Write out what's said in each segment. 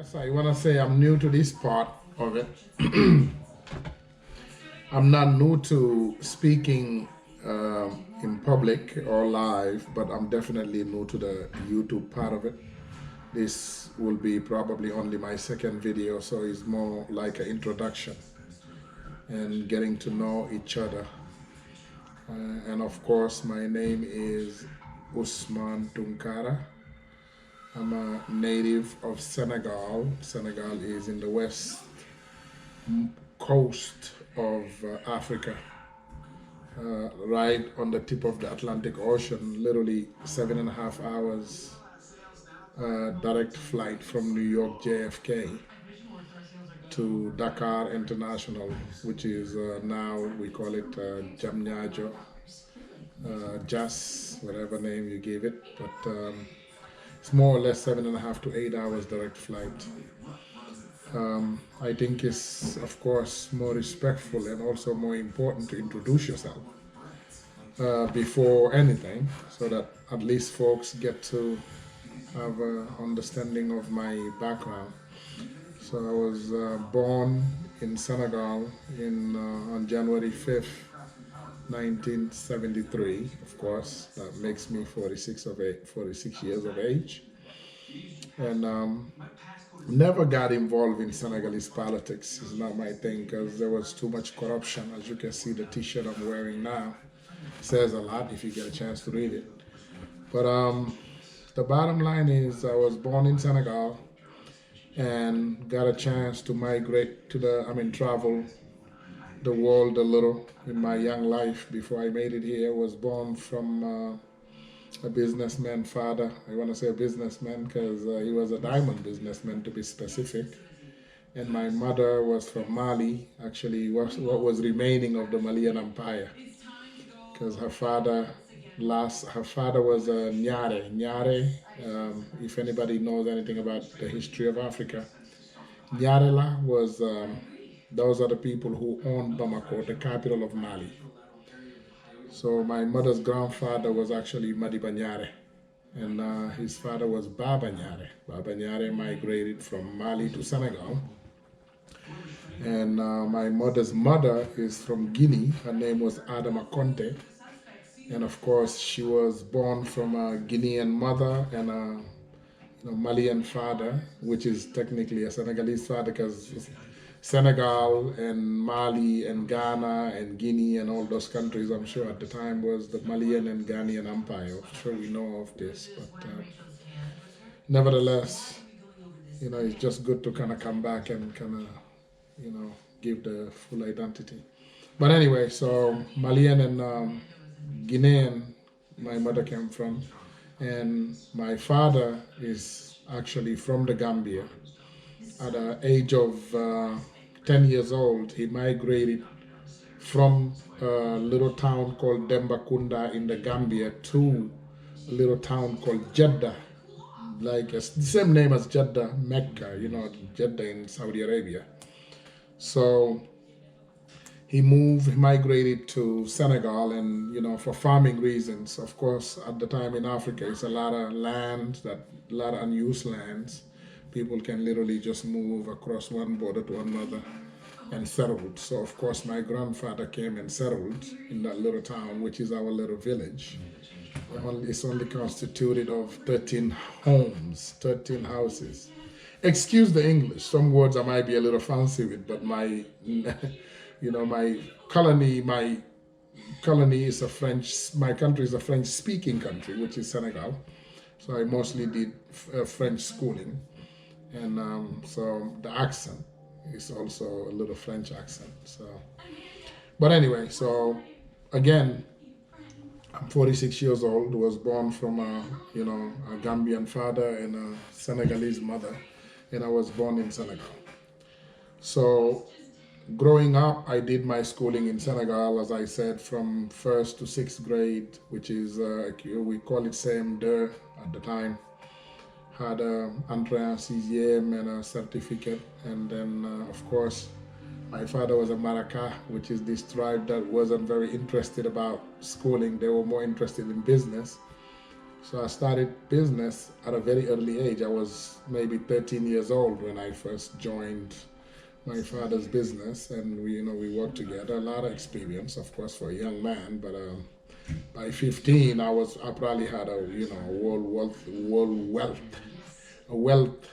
Yes, I want to say I'm new to this part of it. I'm not new to speaking in public or live, but I'm definitely new to the YouTube part of it. This will be probably only my second video, so it's more like an introduction and getting to know each other. And of course, my name is Usman Tunkara. I'm a native of Senegal. Senegal is in the west coast of Africa, right on the tip of the Atlantic Ocean, literally 7.5 hours direct flight from New York JFK to Dakar International, which is now we call it Jamñajo, Jas, whatever name you give it, but it's more or less 7.5 to 8 hours direct flight. I think it's, of course, more respectful and also more important to introduce yourself before anything, so that at least folks get to have an understanding of my background. So I was born in Senegal on January 5th, 1973. Of course, that makes me 46 years of age. And never got involved in Senegalese politics. It's not my thing because there was too much corruption. As you can see, the T-shirt I'm wearing now says a lot if you get a chance to read it. But the bottom line is I was born in Senegal and got a chance to migrate travel the world a little in my young life before I made it here. I was born from a businessman father. I want to say a businessman because he was a diamond businessman to be specific. And my mother was from Mali, actually what was remaining of the Malian Empire, because her father was a Nyare. Nyare, if anybody knows anything about the history of Africa, Nyarela was, those are the people who owned Bamako, the capital of Mali. So my mother's grandfather was actually Madiba Nyare, and his father was Baba Nyare. Baba Nyare migrated from Mali to Senegal. And my mother's mother is from Guinea. Her name was Adama Conte. And of course, she was born from a Guinean mother and a Malian father, which is technically a Senegalese father because Senegal and Mali and Ghana and Guinea and all those countries, I'm sure at the time, was the Malian and Ghanaian Empire. I'm sure we know of this, but nevertheless, it's just good to kind of come back and kind of, give the full identity. But anyway, so Malian and Guinean, my mother came from, and my father is actually from the Gambia. At the age of 10 years old, he migrated from a little town called Dembakunda in the Gambia to a little town called Jeddah, like the same name as Jeddah, Mecca, Jeddah in Saudi Arabia. So he migrated to Senegal, and for farming reasons. Of course, at the time in Africa, it's a lot of land, a lot of unused lands. People can literally just move across one border to another and settled. So of course my grandfather came and settled in that little town, which is our little village. It's only constituted of 13 homes, 13 houses. Excuse the English. Some words I might be a little fancy with, but my colony is my country is a French speaking country, which is Senegal. So I mostly did French schooling. And so the accent is also a little French accent. So, but anyway, so again, I'm 46 years old, was born from a Gambian father and a Senegalese mother, and I was born in Senegal. So growing up, I did my schooling in Senegal, as I said, from 1st to 6th grade, which is, we call it CM2 at the time. Had an entrée en sixième and a certificate. And then, of course, my father was a Maraka, which is this tribe that wasn't very interested about schooling. They were more interested in business. So I started business at a very early age. I was maybe 13 years old when I first joined my father's business, and we worked together. A lot of experience, of course, for a young man. But by 15, I probably had a wealth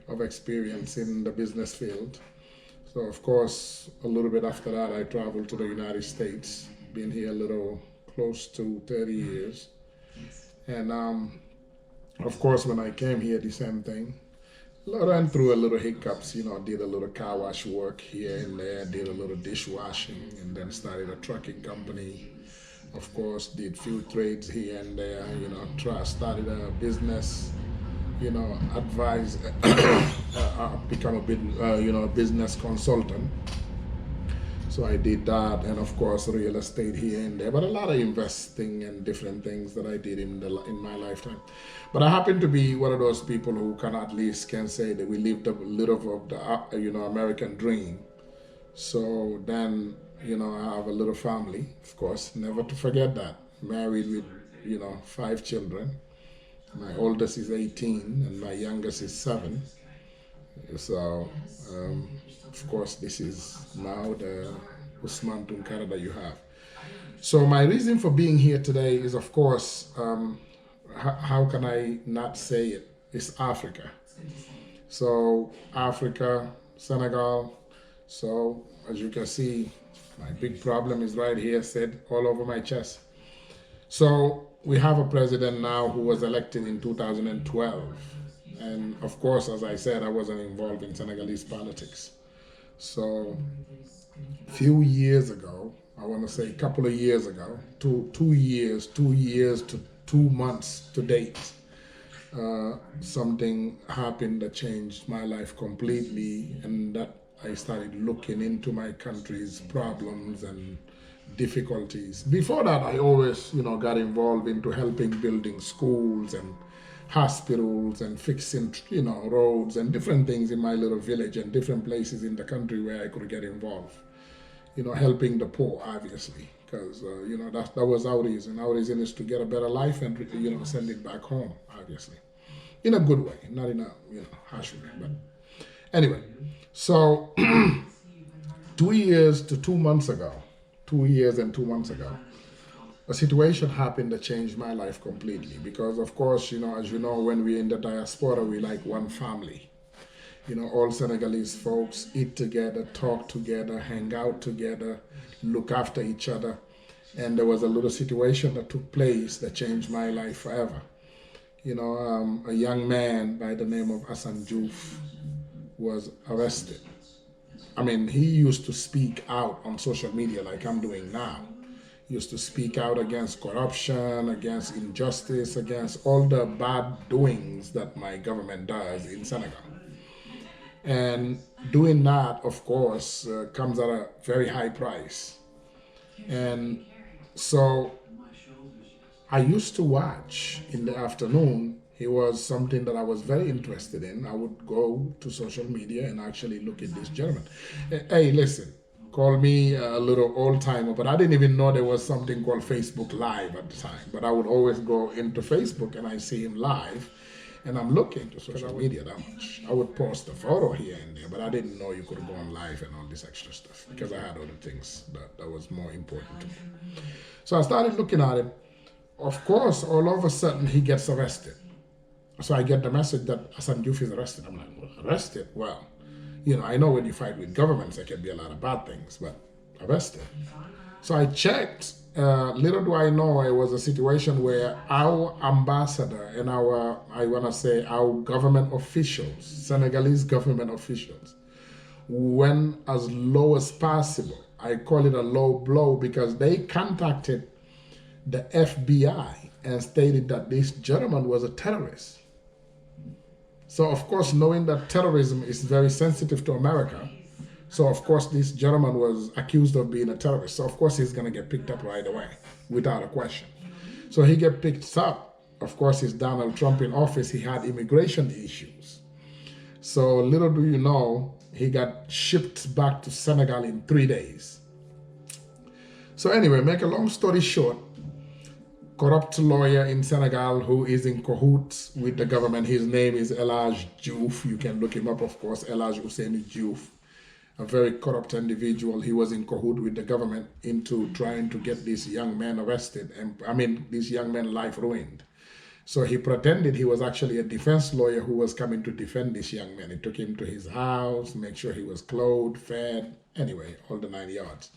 of experience in the business field. So of course, a little bit after that, I traveled to the United States. Been here a little close to 30 years, and of course, when I came here, the same thing. Ran through a little hiccups, did a little car wash work here and there, did a little dishwashing, and then started a trucking company. Of course, did few trades here and there, started a business, advise, become a bit, business consultant. So I did that, and of course, real estate here and there, but a lot of investing and different things that I did in my lifetime. But I happen to be one of those people who can say that we lived a little of the American dream. So then I have a little family, of course, never to forget that. Married with 5 children. My oldest is 18 and my youngest is 7. So of course, this is now the Usman Tunkara that you have. So my reason for being here today is, of course, how can I not say it? It's Africa. So Africa, Senegal. So as you can see, my big problem is right here, said all over my chest. So we have a president now who was elected in 2012. And of course, as I said, I wasn't involved in Senegalese politics. So a few years ago, I want to say a couple of years ago, 2 years to 2 months to date, something happened that changed my life completely, and that I started looking into my country's problems and difficulties. Before that, I always, got involved into helping building schools and hospitals and fixing, roads and different things in my little village and different places in the country where I could get involved. Helping the poor, obviously, because, that was our reason. Our reason is to get a better life and, send it back home, obviously. In a good way, not in a, harsh way. But anyway, so 2 years to 2 months ago, 2 years and 2 months ago, a situation happened that changed my life completely. Because of course, as you know, when we're in the diaspora, we like one family. All Senegalese folks eat together, talk together, hang out together, look after each other. And there was a little situation that took place that changed my life forever. A young man by the name of Hassan Diouf was arrested. I mean, he used to speak out on social media like I'm doing now. He used to speak out against corruption, against injustice, against all the bad doings that my government does in Senegal. And doing that, of course, comes at a very high price. And so I used to watch in the afternoon. He was something that I was very interested in. I would go to social media and actually look at this gentleman. Hey, listen, call me a little old timer, but I didn't even know there was something called Facebook Live at the time. But I would always go into Facebook and I see him live, and I'm looking to social media that much. I would post a photo here and there, but I didn't know you could go on live and all this extra stuff because I had other things that was more important to me. So I started looking at him. Of course, all of a sudden he gets arrested. So I get the message that Hassan Diouf is arrested. I'm like, well, arrested? Well, I know when you fight with governments, there can be a lot of bad things, but arrested. So I checked. Little do I know, it was a situation where our ambassador and our government officials, Senegalese government officials, went as low as possible. I call it a low blow because they contacted the FBI and stated that this gentleman was a terrorist. So of course, knowing that terrorism is very sensitive to America, so of course this gentleman was accused of being a terrorist. So of course he's gonna get picked up right away, without a question. So he get picked up. Of course, it's Donald Trump in office. He had immigration issues. So little do you know, he got shipped back to Senegal in 3 days. So anyway, make a long story short, corrupt lawyer in Senegal who is in cahoots with the government. His name is El Hadj Diouf. You can look him up, of course, El Hadj Ousseynou Diouf, a very corrupt individual. He was in cahoot with the government into trying to get this young man arrested, and this young man life ruined. So he pretended he was actually a defense lawyer who was coming to defend this young man. He took him to his house, make sure he was clothed, fed, anyway, all the 9 yards.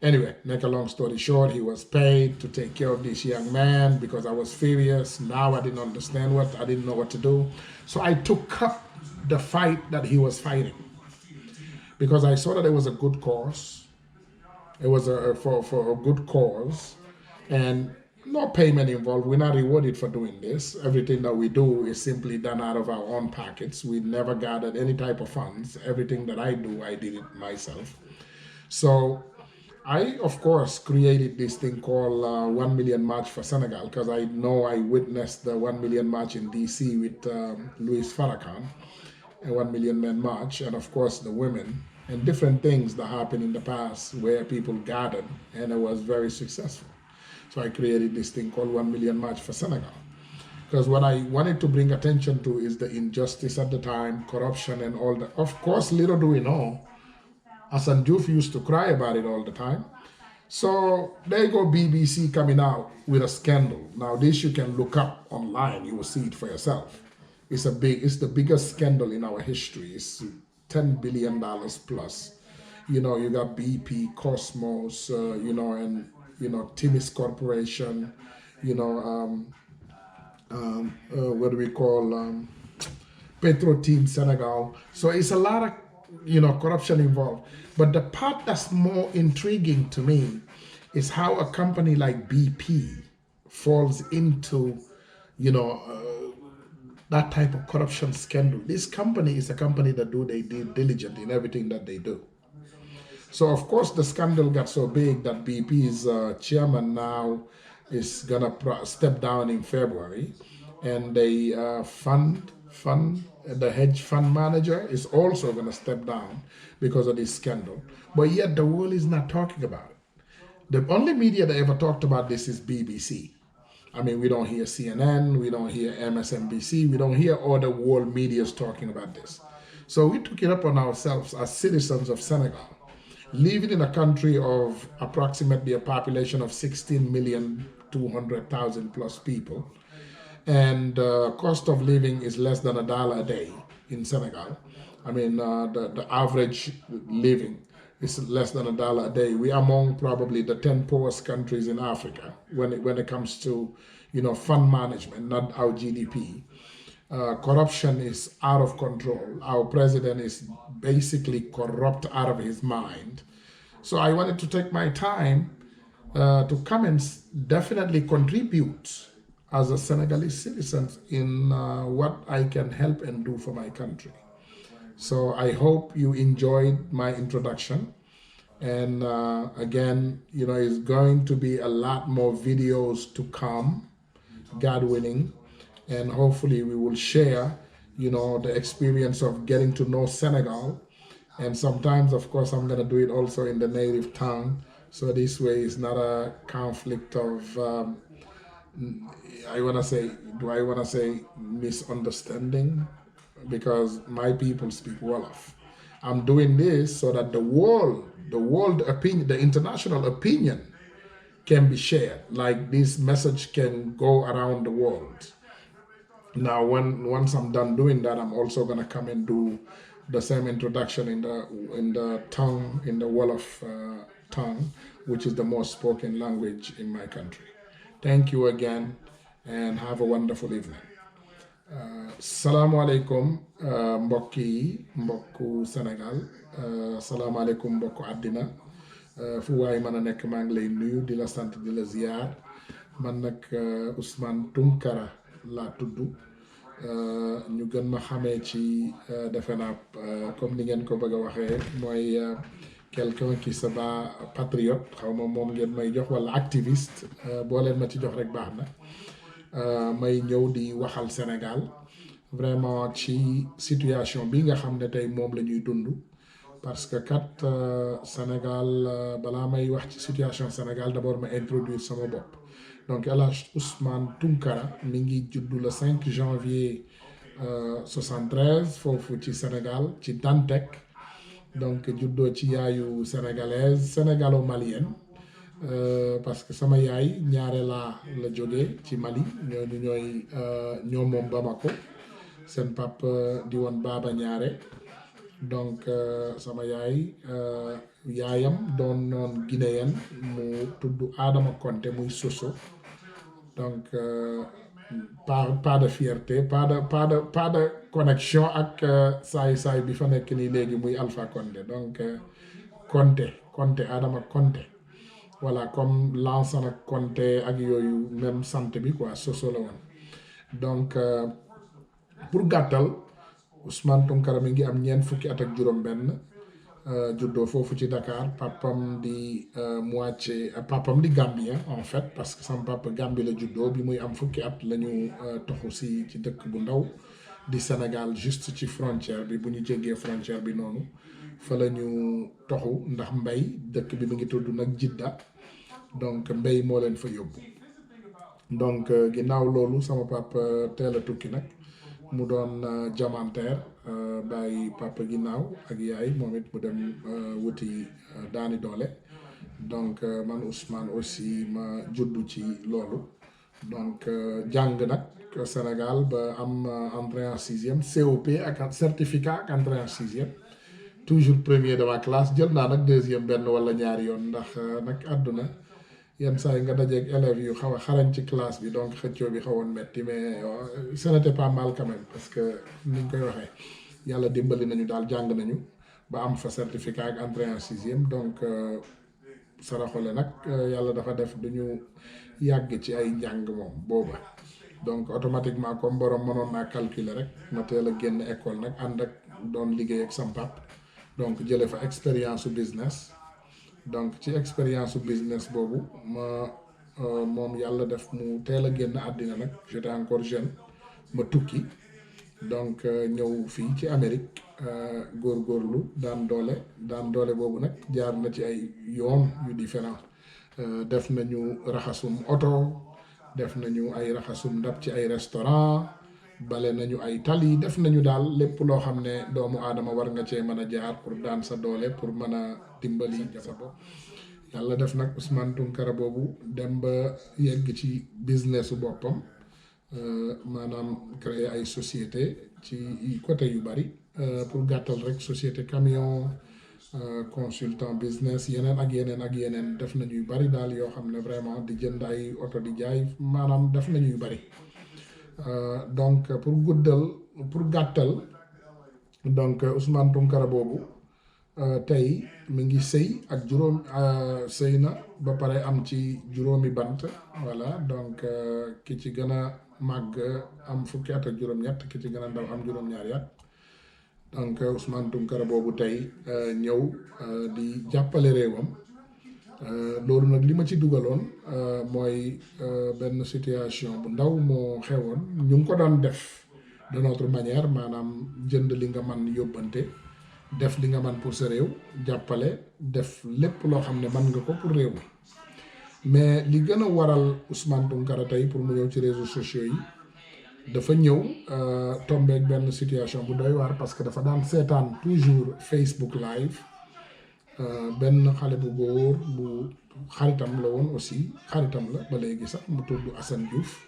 Anyway, make a long story short, he was paid to take care of this young man because I was furious. Now I didn't understand I didn't know what to do. So I took up the fight that he was fighting because I saw that it was a good cause. It was for a good cause and no payment involved. We're not rewarded for doing this. Everything that we do is simply done out of our own pockets. We never gathered any type of funds. Everything that I do, I did it myself. So I, of course, created this thing called 1 Million March for Senegal because I know I witnessed the 1 Million March in DC with Louis Farrakhan, a 1 Million Man March, and of course the women, and different things that happened in the past where people gathered, and it was very successful. So I created this thing called 1 Million March for Senegal. Because what I wanted to bring attention to is the injustice at the time, corruption and all that. Of course, little do we know, Hassan Diouf used to cry about it all the time. So there you go, BBC coming out with a scandal. Now this you can look up online, you will see it for yourself. It's the biggest scandal in our history. It's $10 billion plus. You know, you got BP, Cosmos, and Timis Corporation, what do we call Petro Team Senegal. So it's a lot of corruption involved. But the part that's more intriguing to me is how a company like BP falls into, that type of corruption scandal. This company is a company that do they due diligent in everything that they do. So of course the scandal got so big that BP's chairman now is gonna step down in February, and they the hedge fund manager is also going to step down because of this scandal. But yet the world is not talking about it. The only media that ever talked about this is BBC. We don't hear CNN, we don't hear MSNBC, we don't hear other world medias talking about this. So we took it up on ourselves as citizens of Senegal, living in a country of approximately a population of 16,200,000 plus people. And cost of living is less than $1 a day in Senegal. The average living is less than $1 a day. We are among probably the 10 poorest countries in Africa when it comes to fund management, not our GDP. Corruption is out of control. Our president is basically corrupt out of his mind. So I wanted to take my time to come and definitely contribute as a Senegalese citizen in what I can help and do for my country. So I hope you enjoyed my introduction. And again, it's going to be a lot more videos to come, God willing. And hopefully we will share, the experience of getting to know Senegal. And sometimes, of course, I'm going to do it also in the native tongue. So this way it's not a conflict of... do I want to say misunderstanding? Because my people speak Wolof. I'm doing this so that the world opinion, the international opinion can be shared. Like this message can go around the world. Now, once I'm done doing that, I'm also gonna come and do the same introduction in the tongue, in the Wolof tongue, which is the most spoken language in my country. Thank you again, and have a wonderful evening. Salaamu alaikum mbokku Sénégal, salaamu alaikum mbokku àddina, fu waay mën a nekk maa ngi lay nuyu di la sant di la ziyaar. Man nag Ousmane Tounkara laa tudd, ñu gën ma xamee ci defe naa comme ni ngeen ko bëgg a waxee mooy quelqu'un qui se bat patriote, xaw ma moom ngeen may jox wala activiste, boo leen ma ci jox rek baax na. May ñëw di waxal Sénégal vraiment ci situation bi nga xam ne tey moom la ñuy dund, parce que kat Sénégal balaa may wax ci situation Sénégal d'abord ma introduire sama bopp. donc El Hadj Ousmane Tounkara mi ngi juddu le 5 janvier 73 foofu ci Sénégal ci Dantec, donc juddoo ci yaayu sénégalaise sénégalo-malienne, parce que sama yaay ñaare laa la jógee ci Mali, ñooñu ñoo moom Bamako, seen papa di woon Baba Ñaare, donc sama yaay yaayam doon noon guinéen mu tudd Adama Konté muy Soso, donc pas de fierté, pas de connexion ak saay bi fa nekk nii léegi muy Alpha Condé, donc Konté Adama Konté, voilà, comme Lansana Konté ak yooyu même sant bi quoi, Soso la woon. Donc pour gàttal, Ousmane Tounkara mi ngi am ñeent fukki at ak juróom-benn, juddoo foofu ci Dakar, papam di papam di Gambien en fait, parce que sama papa Gambie la juddoo, bi muy am fukki at la ñu toxu si ci dëkk bu ndaw di Sénégal, juste ci frontière bi, bu ñu jéggee frontière bi noonu fa la ñu toxu ndax mbay, dëkk bi mu ngi tudd nag Jidda, donc mbay moo leen fa yóbbu. Donc ginnaaw loolu sama papa teel a tukki nag, mu doon jamanteer, bàyyi papa ginnaaw ak yaay moom it mu dem wuti daani doole, donc man Ousmane aussi ma juddu ci loolu, donc jàng nag Sénégal ba am entrée en sixième COP ak certificat ak entrée en sixième, toujours premier de ma classe, jël naa nag deuxième benn wala ñaari yoon, ndax nag àdduna yenn saa yi nga dajeeg élèves yu xaw a xarañ ci classe bi, donc xëccoo bi xawoon metti, mais ce n'était pas mal quand même, parce que niñ koy waxee yàlla dimbali nañu daal, jàng nañu ba am fa certificat ak entrée en sixième, donc saraxole nag yàlla dafa def duñu yàgg ci ay njàng moom booba, donc automatiquement comme borom mënoon naa calculer rek ma teel a génn école nag ànd ak doon liggéey ak sam pap, donc jële fa expérience su business. Donc ci expérience business boobu moom yàlla def mu teel a génn àddina nag, j'étais encore jeune, ma tukki, donc ñëw fii ci Amérique, góorgóorlu daan doole boobu nag jaar na ci ay yoon yu différent, def nañu raxasum oto, def nañu ay raxasum ndab ci ay restaurant, bale nañu ay tali, def nañu daal lépp loo xam ne doomu aadama war nga cee mën a jaar pour daan sa doole, pour mën a dimbali sa bopp. Yàlla def nag Ousmane Tounkara boobu dem ba yegg ci businessu boppam, maanaam créer ay société ci côté yu bari, pour gàttal rek société camion, consultant business, yeneen ak yeneen def nañu yu bari daal yoo xam ne vraiment di jënd ay oto di jaay, maanaam def nañu yu bari. Donc pour gàttal, donc Ousmane Tounkara boobu tey mi ngi sëy ak sëy na ba pare am ci juróomi bant, voilà, donc ki ci gën a màgg am fukki at ak juróom-ñett, ki ci gën a ndaw am juróom-ñaari at, donc Ousmane Tounkara boobu tey ñëw di jàppale réewam. Loolu nag li ma ci dugaloon mooy benn situation bu ndaw moo xewoon, ñu ngi ko doon def de notre manière, maanaam jënd li nga man yóbbante, def li nga man pour sa réew, jàppale, def lépp loo xam ne man nga ko pour réew mi. Mais li gën a waral Ousmane Tounkara tey pour mu ñëw ci réseaux sociaux yi, dafa ñëw tombeek benn situation bu doy waar, parce que dafa daan seetaan toujours Facebook live, benn xale bu góor bu xaritam la woon aussi, xaritam la ba léegi sax, mu tudd Assane Diouf,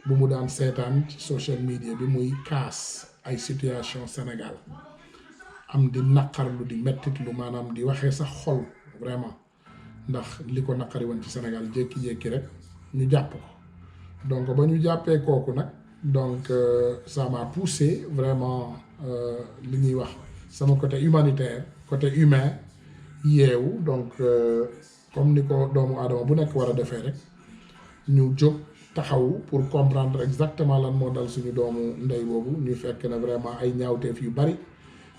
bu mu daan seetaan ci social media bi muy kaas ay situation Sénégal, am di naqarlu, di mettitlu, maanaam di waxee sax xol vraiment, ndax li ko naqari woon ci Sénégal jékki-jékki rek ñu jàpp ko. Donc ba ñu jàppee kooku nag, donc ça m'a poussé vraiment, li ñuy wax sama côté humanitaire, côté humain yeewu, donc comme ni ko doomu aadama bu nekk war a defee rek, ñu jóg taxawu pour comprendre exactement lan moo dal suñu doomu ndey boobu. ñu fekk na vraiment ay ñaawteef yu bari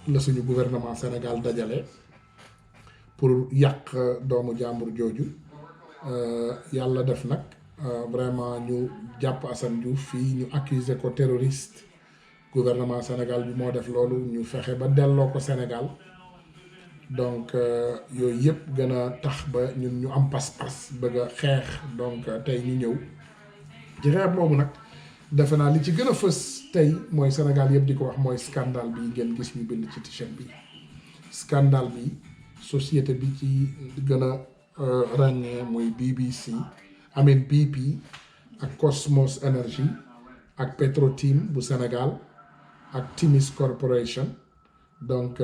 la suñu gouvernement Sénégal dajale pour yàq doomu jàmbur jooju. Yàlla def nag vraiment ñu jàpp Assane Diouf fii, ñu accuser ko terroriste. Gouvernement Sénégal bi moo def loolu, ñu fexe ba delloo ko Sénégal. donc yooyu yëpp gën a tax ba ñun ñu am pas-pas bëgg a xeex donc tey ñu ñëw ci xeex boobu nag defe naa li ci gën a fës tey mooy Sénégal yëpp di ko wax mooy scandale bi ngeen gis ñu bind ci t-shirt bi scandale bi société bi ci gën a ràññee muy BBC amin BP ak Cosmos Energy ak Petrotim bu Sénégal ak Timis Corporation donc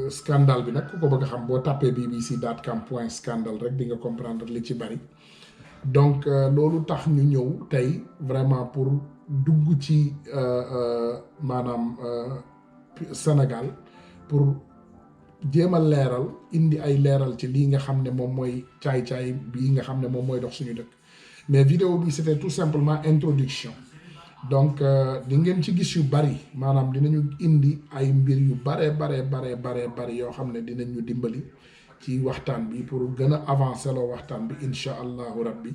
scandale bi nag ku ko bëgg a xam boo tapé bbc.com/scandale rek di nga comprendre li ci bari donc loolu tax ñu ñëw tey vraiment pour dugg ci maanaam Sénégal pour jéem a leeral indi ay leeral ci lii nga xam ne moom mooy caay-caay bii nga xam ne moom mooy dox suñu dëkk mais vidéo bi c'était tout simplement introduction donc di ngeen ci gis yu bari maanaam dinañu indi ay mbir yu bari yoo xam ne dinañ ñu dimbali ci waxtaan bi pour gën a avancer loo waxtaan bi incha allahu rabbi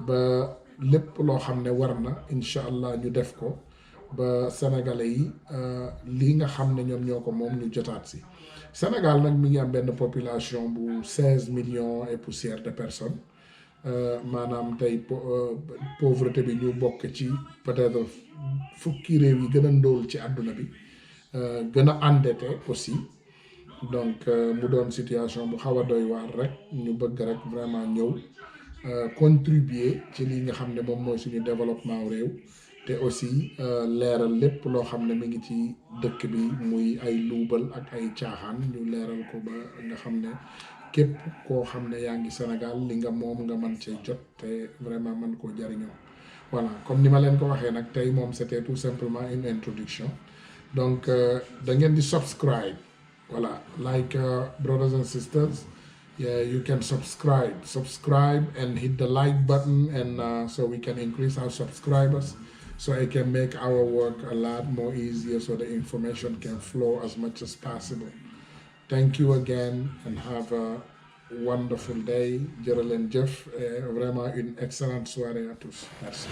ba lépp loo xam ne war na incha allah ñu def ko ba sénégalais yi lii nga xam ne ñoom ñoo ko moom ñu jotaat si Sénégal nag mi ngi am benn population bu 16 millions et poussière de personnes maanaam tey pauvreté bi ñu bokk ci peut-être fukki réew yi gën a ndóol ci àdduna bi gën a endetté aussi donc mu doon situation bu xaw a doy waar rek ñu bëgg rek vraiment ñëw contribuer ci li nga xam ne moom mooy suñu développement réew te aussi leeral lépp loo xam ne mi ngi ci dëkk bi muy ay luubal ak ay caaxaan ñu leeral ko ba nga xam ne képp koo xam ne yaa ngi Sénégal li nga moom nga mën cee jot te vraiment mën koo jariñoo voilà comme ni ma leen ko waxee nag tey moom c'était tout simplement une introduction donc da ngeen di subscribe voilà like brothers and sisters you can subscribe and hit the like button and so we can increase our subscribers so it can make our work a lot more easier so the information can flow as much as possible. Thank you again and have a wonderful day. Jërë leen jëf, vraiment une excellente soirée à tous. Merci.